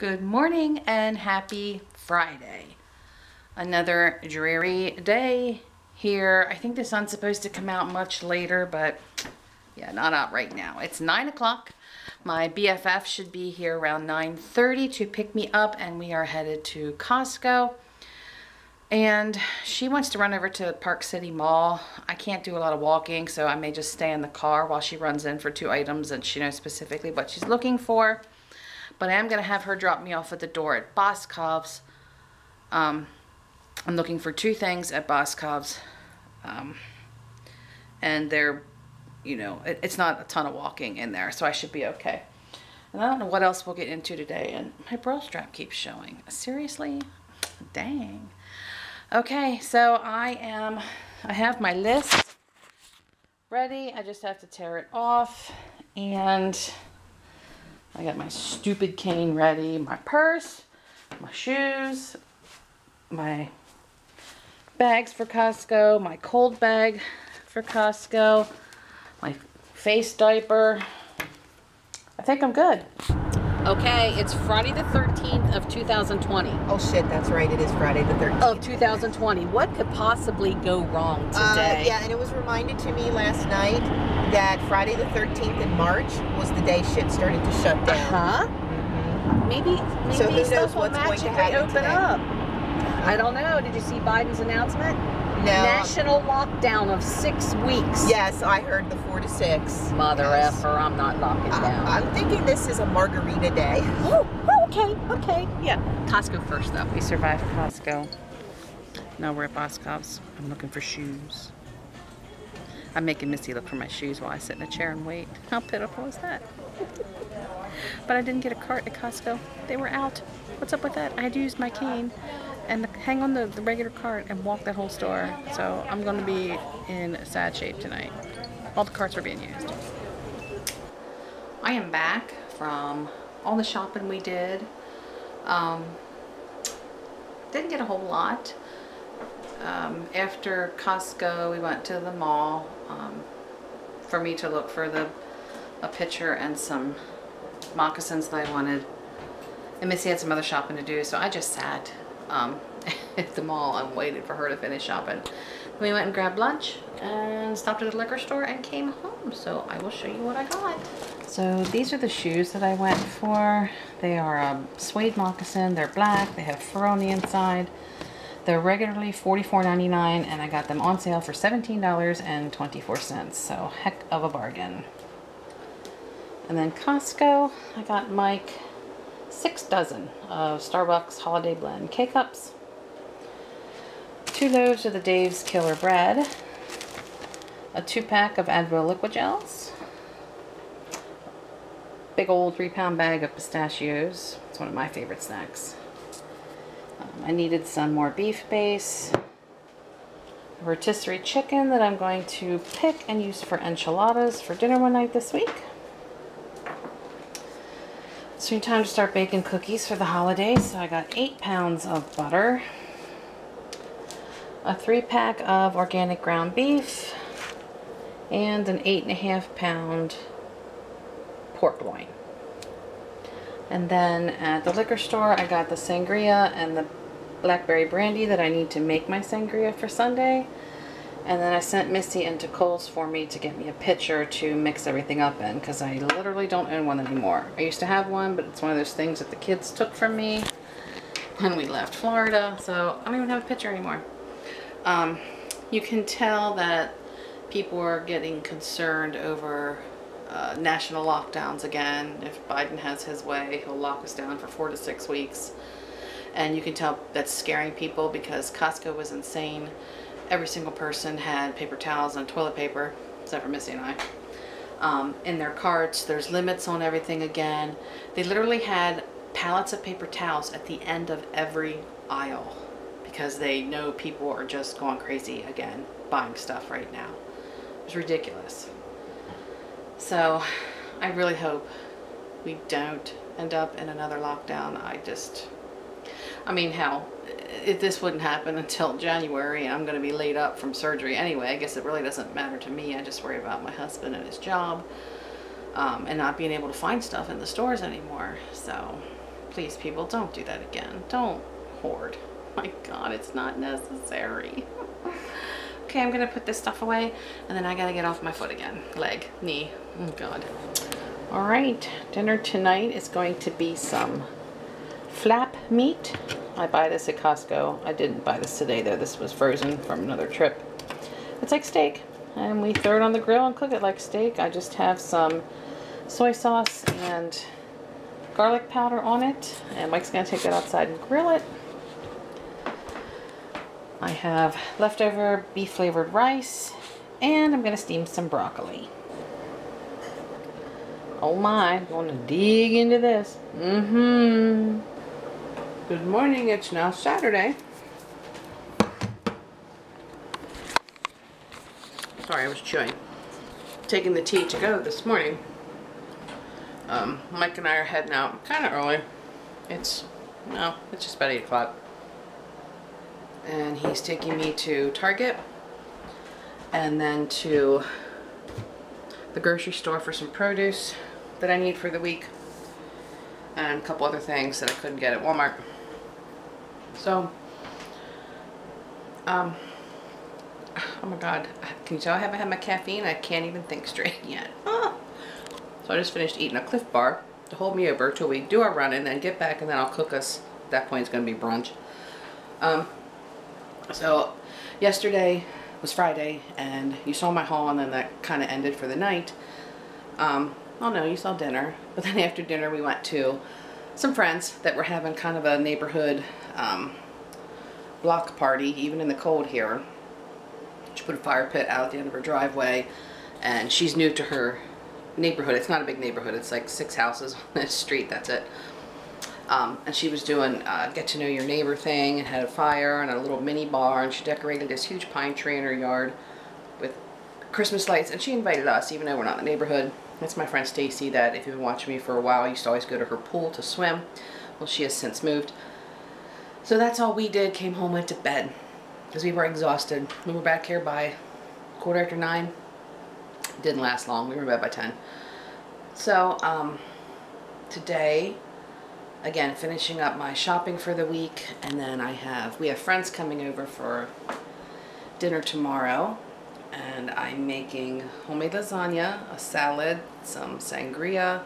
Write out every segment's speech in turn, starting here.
Good morning and happy Friday. Another dreary day here. I think the sun's supposed to come out much later, but yeah, not out right now. It's 9 o'clock. My BFF should be here around 9:30 to pick me up, and we are headed to Costco. And she wants to run over to Park City Mall. I can't do a lot of walking, so I may just stay in the car while she runs in for 2 items, and she knows specifically what she's looking for. But I am going to have her drop me off at the door at Boscov's. I'm looking for 2 things at Boscov's. And they're, you know, it's not a ton of walking in there, so I should be okay. And I don't know what else we'll get into today. And my bra strap keeps showing. Seriously? Dang. Okay, so I have my list ready. I just have to tear it off. And I got my stupid cane ready, my purse, my shoes, my bags for Costco, my cold bag for Costco, my face diaper. I think I'm good. Okay, it's Friday the 13th of 2020. Oh shit, that's right, it is Friday the 13th. Of 2020. What could possibly go wrong today? Yeah, and it was reminded to me last night that Friday the 13th in March was the day shit started to shut down. Huh? Mm-hmm. Maybe so who knows will what's going to magically happen open today. up. I don't know. Did you see Biden's announcement? No. National lockdown of 6 weeks. Yes, I heard the 4 to 6. Mother yes. effer, I'm not locking down. I'm thinking this is a margarita day. Oh, okay. Yeah. Costco first, though. We survived Costco. Now we're at Boscov's. I'm looking for shoes. I'm making Missy look for my shoes while I sit in a chair and wait. How pitiful is that? But I didn't get a cart at Costco. They were out. What's up with that? I had to use my cane and hang on the regular cart and walk that whole store. So I'm going to be in sad shape tonight. All the carts are being used. I am back from all the shopping we did. Didn't get a whole lot. After Costco, we went to the mall for me to look for a picture and some moccasins that I wanted. And Missy had some other shopping to do, so I just sat at the mall and waited for her to finish shopping. Then we went and grabbed lunch and stopped at the liquor store and came home. So I will show you what I got. So these are the shoes that I went for. They are suede moccasin. They're black. They have fur on the inside. They're regularly $44.99, and I got them on sale for $17.24. So heck of a bargain. And then Costco, I got Mike 6 dozen of Starbucks Holiday Blend K-Cups, 2 loaves of the Dave's Killer Bread, a 2-pack of Advil Liquid Gels, big old 3-pound bag of pistachios. It's one of my favorite snacks. I needed some more beef base, a rotisserie chicken that I'm going to pick and use for enchiladas for dinner one night this week. So time to start baking cookies for the holidays. So I got 8 pounds of butter, a 3-pack of organic ground beef, and an 8.5 pound pork loin. And then at the liquor store, I got the sangria and the blackberry brandy that I need to make my sangria for Sunday. And then I sent Missy into Kohl's for me to get me a pitcher to mix everything up in, because I literally don't own one anymore. I used to have one, but it's one of those things that the kids took from me when we left Florida, so I don't even have a pitcher anymore. You can tell that people are getting concerned over national lockdowns again. If Biden has his way, he'll lock us down for 4 to 6 weeks. And you can tell that's scaring people because Costco was insane. Every single person had paper towels and toilet paper, except for Missy and I, in their carts. There's limits on everything again. They literally had pallets of paper towels at the end of every aisle because they know people are just going crazy again buying stuff right now. It's ridiculous. So I really hope we don't end up in another lockdown. I mean, hell, if this wouldn't happen until January and I'm going to be laid up from surgery anyway, I guess it really doesn't matter to me. I just worry about my husband and his job and not being able to find stuff in the stores anymore. So Please, people, don't do that again. Don't hoard. My God, it's not necessary. Okay, I'm gonna put this stuff away, and then I gotta get off my foot again. Leg, knee, oh God. All right, dinner tonight is going to be some flap meat. I buy this at Costco. I didn't buy this today though. This was frozen from another trip. It's like steak, and we throw it on the grill and cook it like steak. I just have some soy sauce and garlic powder on it, and Mike's gonna take that outside and grill it. I have leftover beef flavored rice, and I'm gonna steam some broccoli. Oh my, I'm gonna dig into this. Good morning, it's now Saturday. Sorry, I was chewing. Taking the tea to go this morning. Mike and I are heading out kind of early. It's just about 8 o'clock. And he's taking me to Target and then to the grocery store for some produce that I need for the week and a couple other things that I couldn't get at Walmart. So, oh my God, can you tell I haven't had my caffeine? I can't even think straight yet. So I just finished eating a Cliff Bar to hold me over till we do our run and then get back, and then I'll cook us. At that point it's going to be brunch. So yesterday was Friday, and you saw my haul, and then that kind of ended for the night. Oh no, you saw dinner, but then after dinner we went to some friends that were having kind of a neighborhood block party, even in the cold here. She put a fire pit out at the end of her driveway, and she's new to her neighborhood. It's not a big neighborhood, it's like 6 houses on this street, that's it. And she was doing get to know your neighbor thing, and had a fire and a little mini bar, and she decorated this huge pine tree in her yard with Christmas lights, and she invited us, even though we're not in the neighborhood. That's my friend Stacy that, if you've been watching me for a while, used to always go to her pool to swim. Well, she has since moved. So that's all we did, came home, went to bed, because we were exhausted. We were back here by 9:15. Didn't last long, we were in bed by 10. So, today, again, finishing up my shopping for the week, and then we have friends coming over for dinner tomorrow, and I'm making homemade lasagna, a salad, some sangria,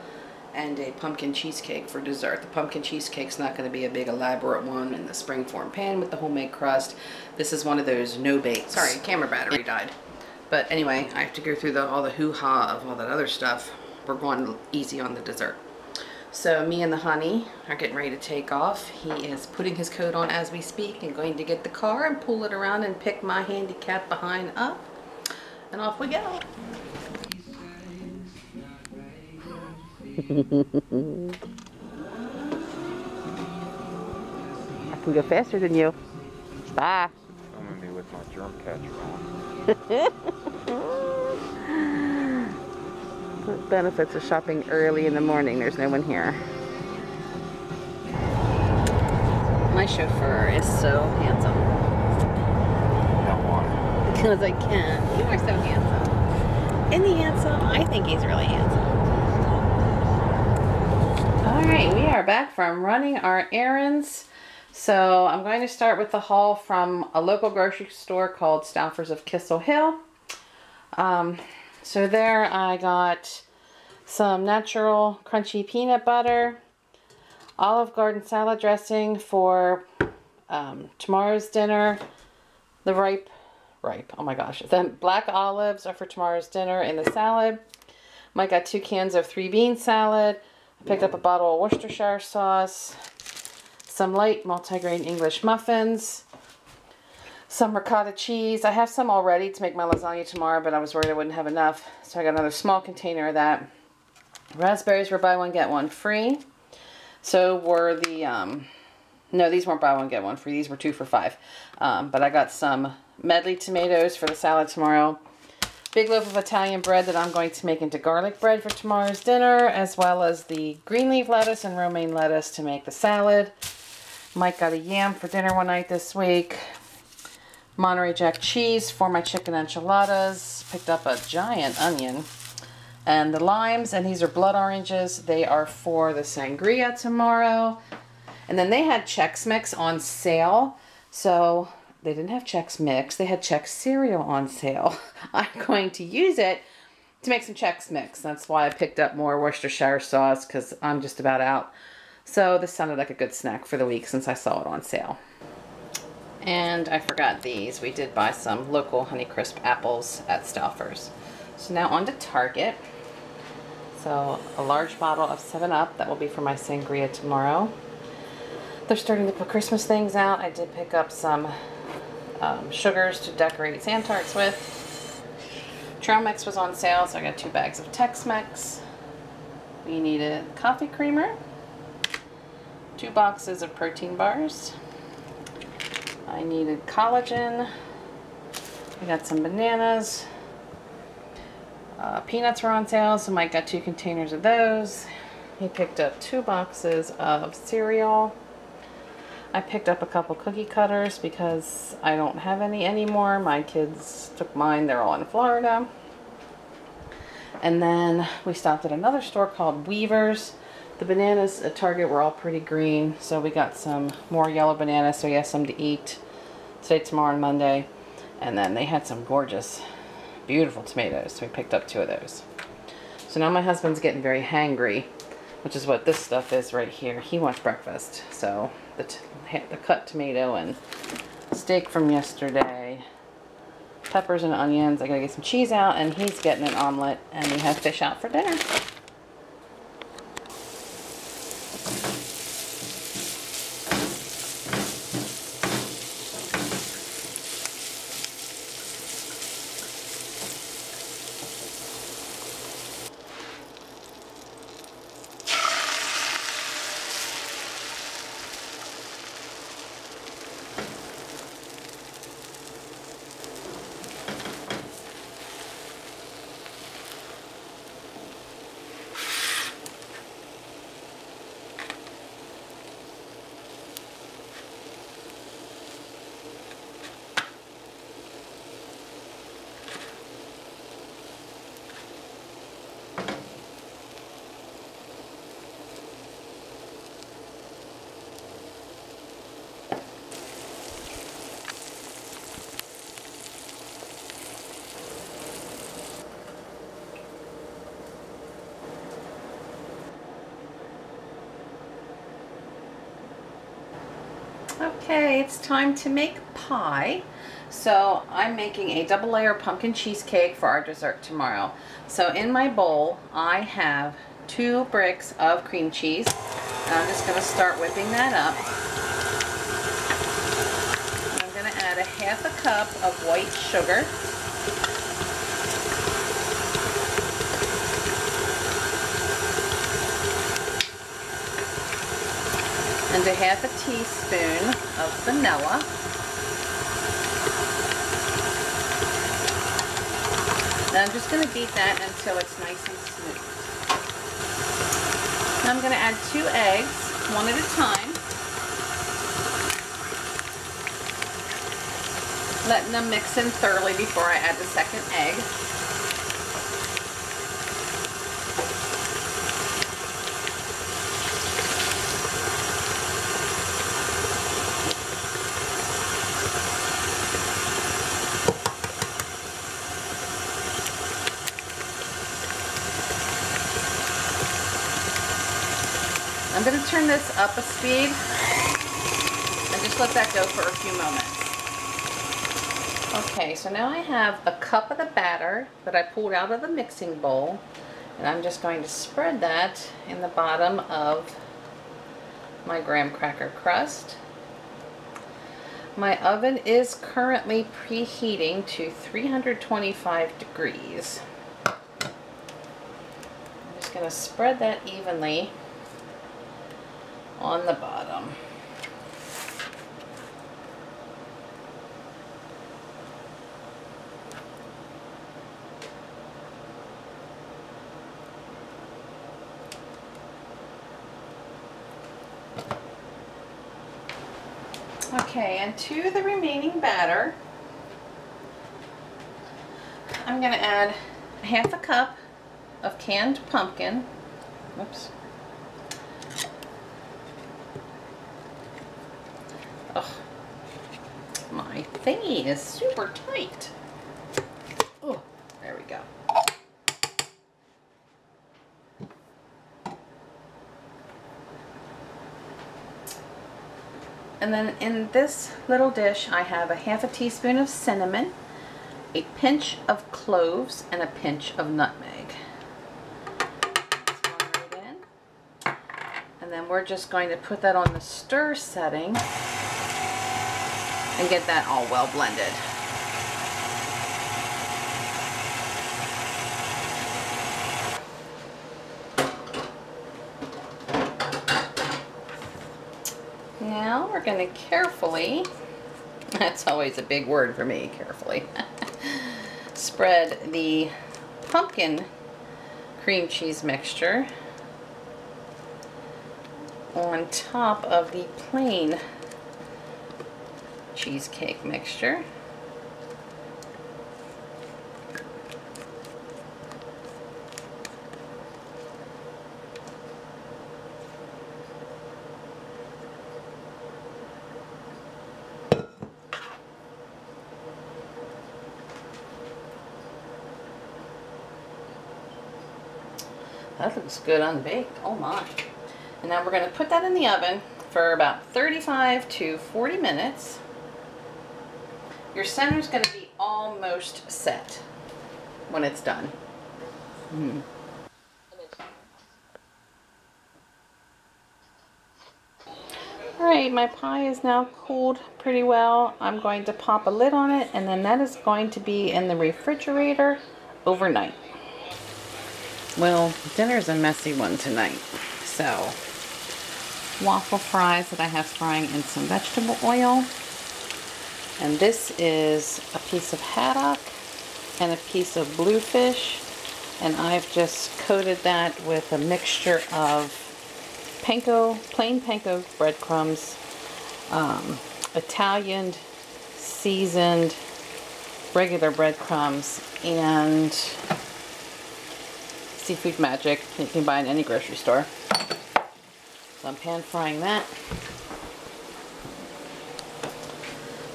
and a pumpkin cheesecake for dessert. The pumpkin cheesecake's not going to be a big elaborate one in the springform pan with the homemade crust. This is one of those no-bake. Sorry, camera battery died. But anyway, I have to go through all the hoo-ha of all that other stuff. We're going easy on the dessert. So me and the honey are getting ready to take off. He is putting his coat on as we speak and going to get the car and pull it around and pick my handicap behind up. And off we go. I can go faster than you. Bye. Filming me with my germ catcher on. The benefits of shopping early in the morning. There's no one here. My chauffeur is so handsome. Don't want it. Because I can. You are so handsome. Isn't he handsome? I think he's really handsome. Alright, we are back from running our errands. So I'm going to start with the haul from a local grocery store called Stouffer's of Kissel Hill. So there I got some natural crunchy peanut butter, Olive Garden salad dressing for tomorrow's dinner, the ripe, oh my gosh, the black olives are for tomorrow's dinner in the salad. Mike got 2 cans of 3 bean salad. I picked up a bottle of Worcestershire sauce, some light multigrain English muffins, some ricotta cheese. I have some already to make my lasagna tomorrow, but I was worried I wouldn't have enough, so I got another small container of that. Raspberries were buy one get one free. So were the no, these weren't buy one get one free. These were 2 for $5. But I got some medley tomatoes for the salad tomorrow. Big loaf of Italian bread that I'm going to make into garlic bread for tomorrow's dinner, as well as the green leaf lettuce and romaine lettuce to make the salad. Mike got a yam for dinner one night this week. Monterey Jack cheese for my chicken enchiladas. Picked up a giant onion. And the limes, and these are blood oranges. They are for the sangria tomorrow. And then they had Chex Mix on sale. So they didn't have Chex Mix. They had Chex cereal on sale. I'm going to use it to make some Chex Mix. That's why I picked up more Worcestershire sauce, because I'm just about out. So this sounded like a good snack for the week since I saw it on sale. And I forgot these. We did buy some local Honeycrisp apples at Stauffer's. So now on to Target. So a large bottle of 7-Up. That will be for my sangria tomorrow. They're starting to put Christmas things out. I did pick up some sugars to decorate Santarts with. Trail Mix was on sale, so I got 2 bags of Tex-Mex. We needed coffee creamer, 2 boxes of protein bars. I needed collagen. I got some bananas. Peanuts were on sale, so Mike got 2 containers of those. He picked up 2 boxes of cereal. I picked up a couple cookie cutters because I don't have any anymore. My kids took mine. They're all in Florida. And then we stopped at another store called Weaver's. The bananas at Target were all pretty green, so we got some more yellow bananas, so he has some to eat today, tomorrow, and Monday. And then they had some gorgeous, beautiful tomatoes, so we picked up 2 of those. So now my husband's getting very hangry, which is what this stuff is right here. He wants breakfast. So the cut tomato and steak from yesterday, peppers and onions. I gotta get some cheese out, and he's getting an omelet, and we have fish out for dinner. Okay, it's time to make pie. So I'm making a double layer pumpkin cheesecake for our dessert tomorrow. So in my bowl, I have 2 bricks of cream cheese. And I'm just going to start whipping that up. I'm going to add a 1/2 cup of white sugar. And a 1/2 teaspoon of vanilla. And I'm just going to beat that until it's nice and smooth. Now I'm going to add 2 eggs, 1 at a time. Letting them mix in thoroughly before I add the 2nd egg. I'm going to turn this up a speed and just let that go for a few moments. Okay, so now I have a cup of the batter that I pulled out of the mixing bowl, and I'm just going to spread that in the bottom of my graham cracker crust. My oven is currently preheating to 325 degrees. I'm just going to spread that evenly on the bottom. Okay, and to the remaining batter, I'm going to add 1/2 cup of canned pumpkin. Oops. Ugh. My thingy is super tight. Oh, there we go. And then in this little dish, I have a half a teaspoon of cinnamon, a pinch of cloves, and a pinch of nutmeg. That's going right in. And then we're just going to put that on the stir setting and get that all well blended. Now we're going to carefully, that's always a big word for me, carefully, spread the pumpkin cream cheese mixture on top of the plain cheesecake mixture. That looks good unbaked. Oh my. And now we're going to put that in the oven for about 35 to 40 minutes. Your center is going to be almost set when it's done. Alright, my pie is now cooled pretty well. I'm going to pop a lid on it, and then that is going to be in the refrigerator overnight. Well, dinner's a messy one tonight. So, waffle fries that I have frying in some vegetable oil. And this is a piece of haddock and a piece of bluefish. And I've just coated that with a mixture of panko, plain panko breadcrumbs, Italian seasoned regular breadcrumbs, and Seafood Magic you can buy in any grocery store. So I'm pan frying that.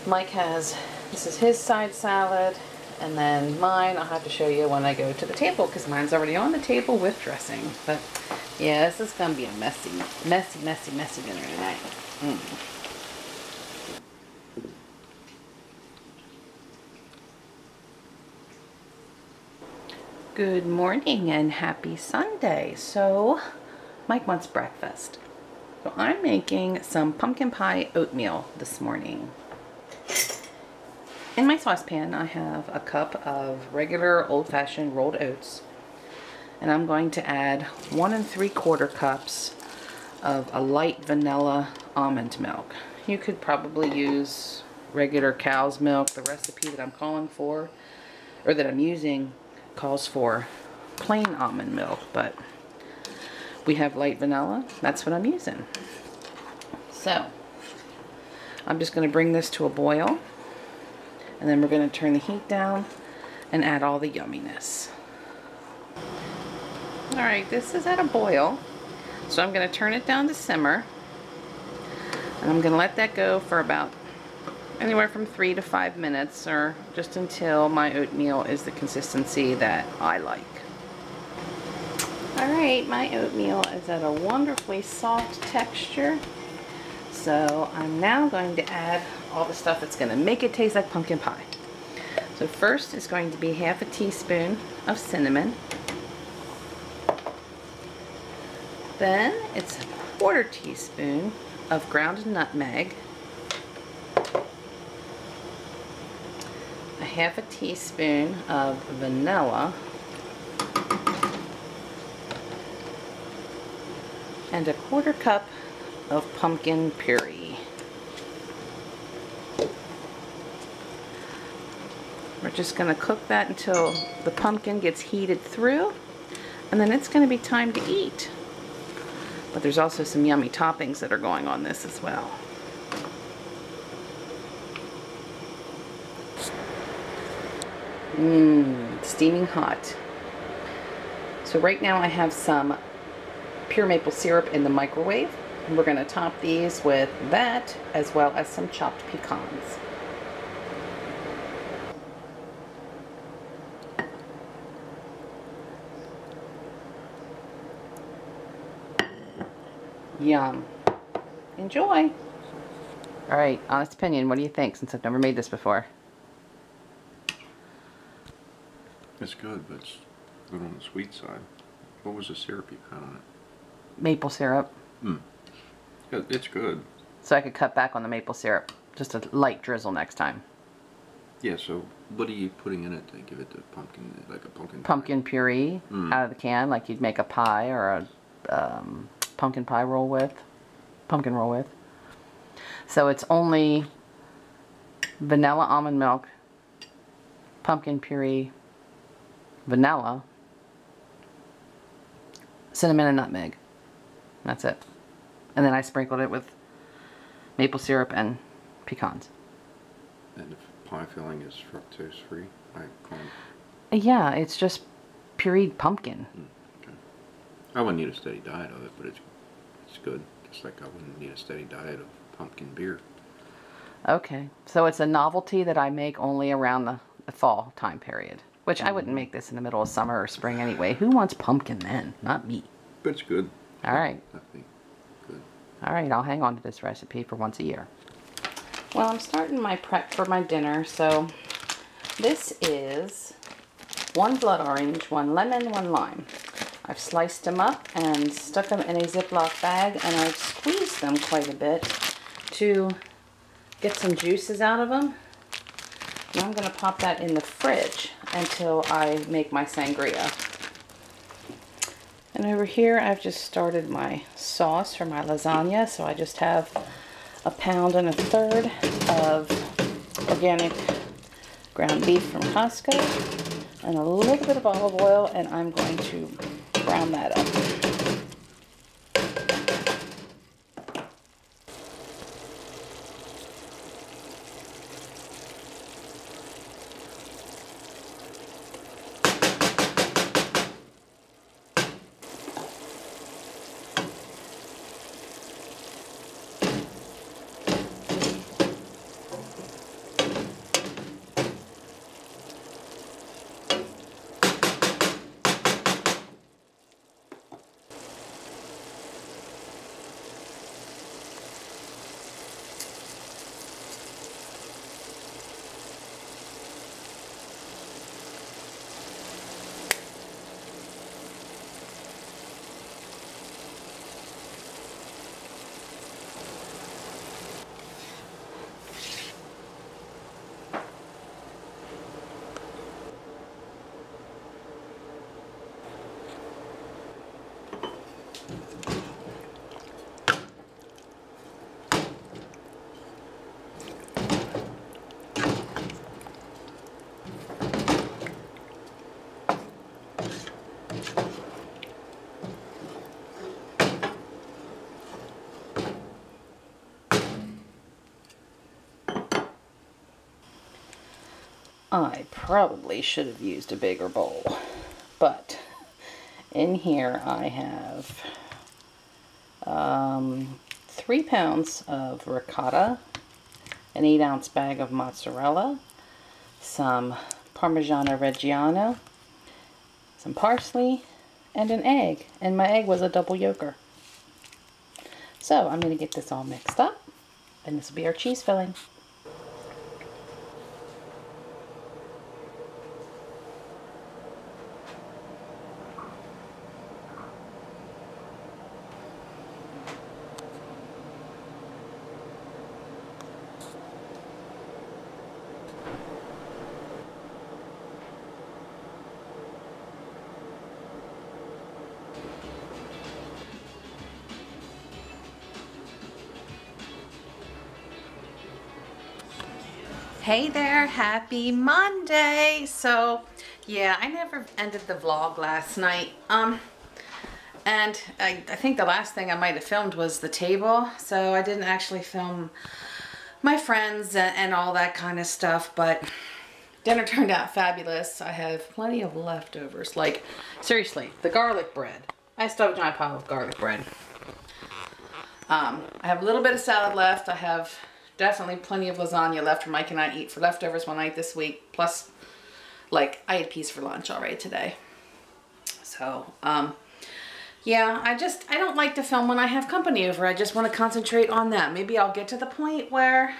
Mike has, this is his side salad, and then mine I'll have to show you when I go to the table, because mine's already on the table with dressing. But yeah, this is going to be a messy dinner tonight. Good morning and happy Sunday. So, Mike wants breakfast. So I'm making some pumpkin pie oatmeal this morning. In my saucepan, I have a cup of regular old-fashioned rolled oats. And I'm going to add 1 3/4 cups of a light vanilla almond milk. You could probably use regular cow's milk. The recipe that I'm calling for, or that I'm using, calls for plain almond milk, but we have light vanilla. That's what I'm using. So I'm just going to bring this to a boil, and then we're going to turn the heat down and add all the yumminess. Alright, this is at a boil, so I'm going to turn it down to simmer, and I'm going to let that go for about anywhere from 3 to 5 minutes, or just until my oatmeal is the consistency that I like. Alright, my oatmeal is at a wonderfully soft texture, so I'm now going to add all the stuff that's going to make it taste like pumpkin pie. So first is going to be half a teaspoon of cinnamon. Then it's a 1/4 teaspoon of ground nutmeg, a half a teaspoon of vanilla, and a 1/4 cup of pumpkin puree. We're just going to cook that until the pumpkin gets heated through, and then it's going to be time to eat. But there's also some yummy toppings that are going on this as well. Steaming hot. So right now I have some pure maple syrup in the microwave. We're going to top these with that as well as some chopped pecans. Yum. Enjoy. All right, honest opinion, what do you think, since I've never made this before? It's good, but it's a little on the sweet side. What was the syrup you put on it? Maple syrup. Yeah, it's good. So I could cut back on the maple syrup. Just a light drizzle next time. Yeah, so what are you putting in it to give it the pumpkin, like a pumpkin pie? Pumpkin puree out of the can, like you'd make a pie or a pumpkin pie roll with. Pumpkin roll with. So it's only vanilla almond milk, pumpkin puree, vanilla, cinnamon and nutmeg. That's it. And then I sprinkled it with maple syrup and pecans. And the pie filling is fructose free? Yeah, it's just pureed pumpkin. Okay. I wouldn't need a steady diet of it, but it's good. Just like I wouldn't need a steady diet of pumpkin beer. Okay, so it's a novelty that I make only around the fall time period. Which I wouldn't make this in the middle of summer or spring anyway. Who wants pumpkin then? Not me. But it's good. All right. Definitely good. All right, I'll hang on to this recipe for once a year. Well, I'm starting my prep for my dinner, so this is 1 blood orange, 1 lemon, 1 lime. I've sliced them up and stuck them in a Ziploc bag, and I've squeezed them quite a bit to get some juices out of them. And I'm going to pop that in the fridge until I make my sangria. And over here I've just started my sauce for my lasagna, so I just have 1 1/3 pounds of organic ground beef from Costco and a little bit of olive oil, and I'm going to brown that up. I probably should have used a bigger bowl, but in here I have 3 pounds of ricotta, an 8-ounce bag of mozzarella, some Parmigiano Reggiano, some parsley, and an egg. And my egg was a double yolker. So I'm going to get this all mixed up, and this will be our cheese filling. Hey there, happy Monday. So yeah, I never ended the vlog last night. And I think the last thing I might have filmed was the table, so I didn't actually film my friends and all that kind of stuff, but dinner turned out fabulous. I have plenty of leftovers. Like, seriously, the garlic bread. I still have a giant pile of garlic bread. I have a little bit of salad left. I have definitely plenty of lasagna left for Mike and I eat for leftovers one night this week. Plus, like, I ate peas for lunch already today. So, yeah, I don't like to film when I have company over. I just want to concentrate on them. Maybe I'll get to the point where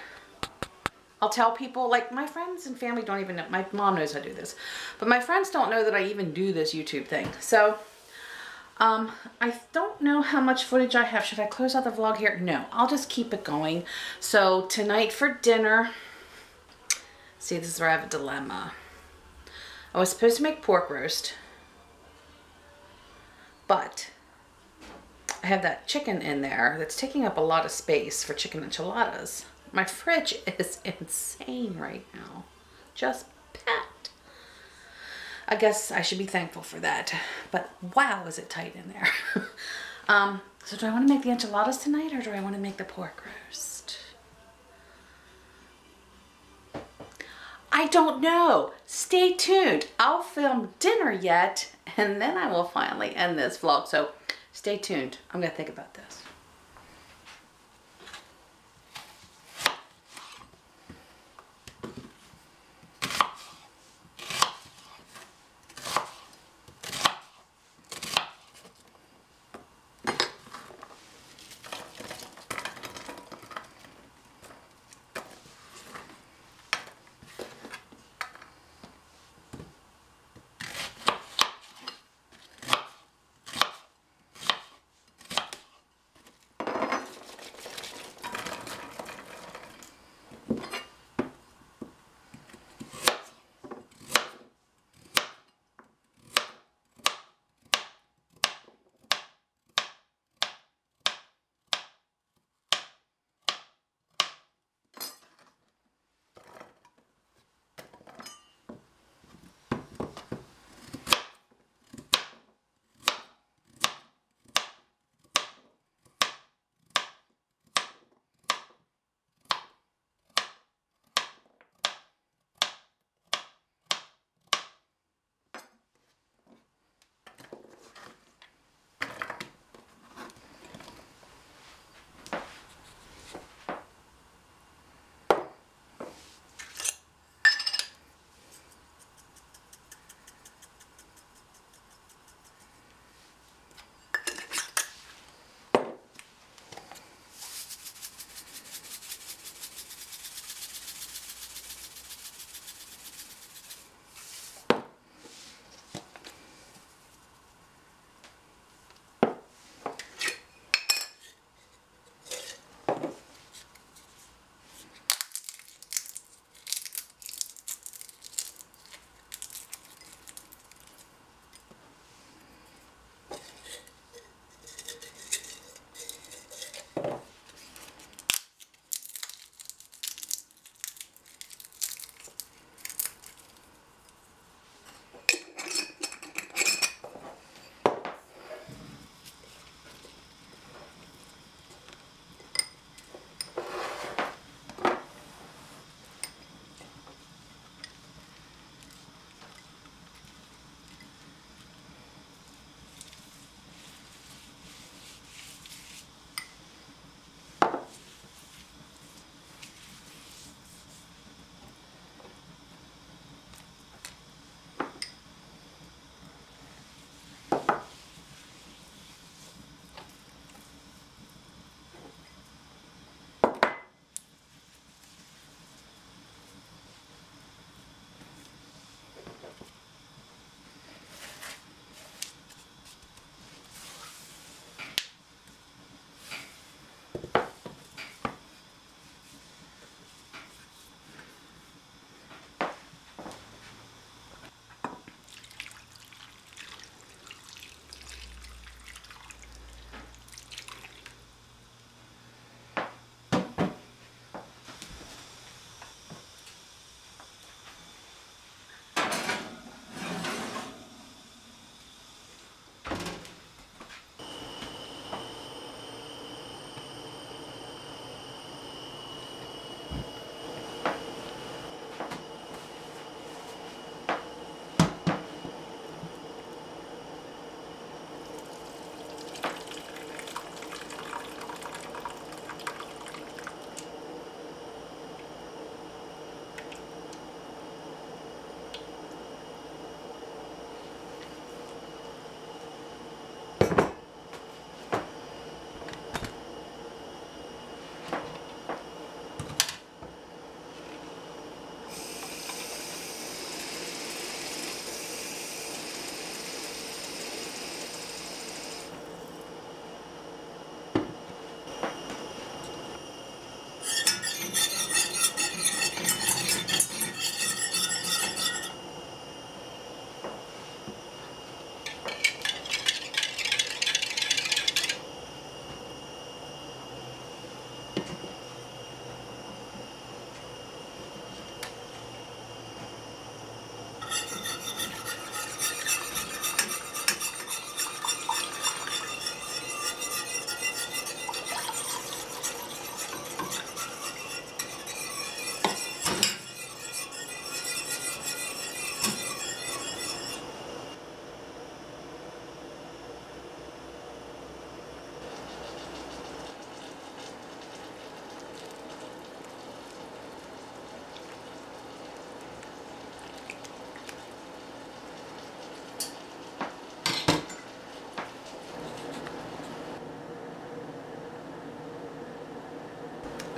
I'll tell people, like my friends and family don't even know. My mom knows I do this. But my friends don't know that I even do this YouTube thing. So, I don't know how much footage I have. Should I close out the vlog here? No, I'll just keep it going. So tonight for dinner, see, this is where I have a dilemma. I was supposed to make pork roast, but I have that chicken in there that's taking up a lot of space for chicken enchiladas. My fridge is insane right now. Just packed. I guess I should be thankful for that. But wow, is it tight in there. So do I want to make the enchiladas tonight or do I want to make the pork roast? I don't know. Stay tuned. I'll film dinner yet and then I will finally end this vlog. So stay tuned. I'm going to think about this.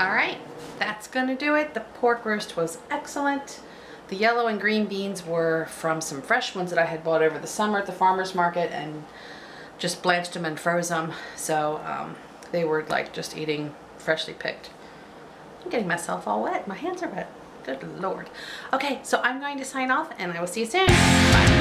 All right, that's gonna do it. The pork roast was excellent. The yellow and green beans were from some fresh ones that I had bought over the summer at the farmer's market and just blanched them and froze them. So they were like just eating freshly picked. I'm getting myself all wet. My hands are wet. Good Lord. Okay, so I'm going to sign off and I will see you soon. Bye.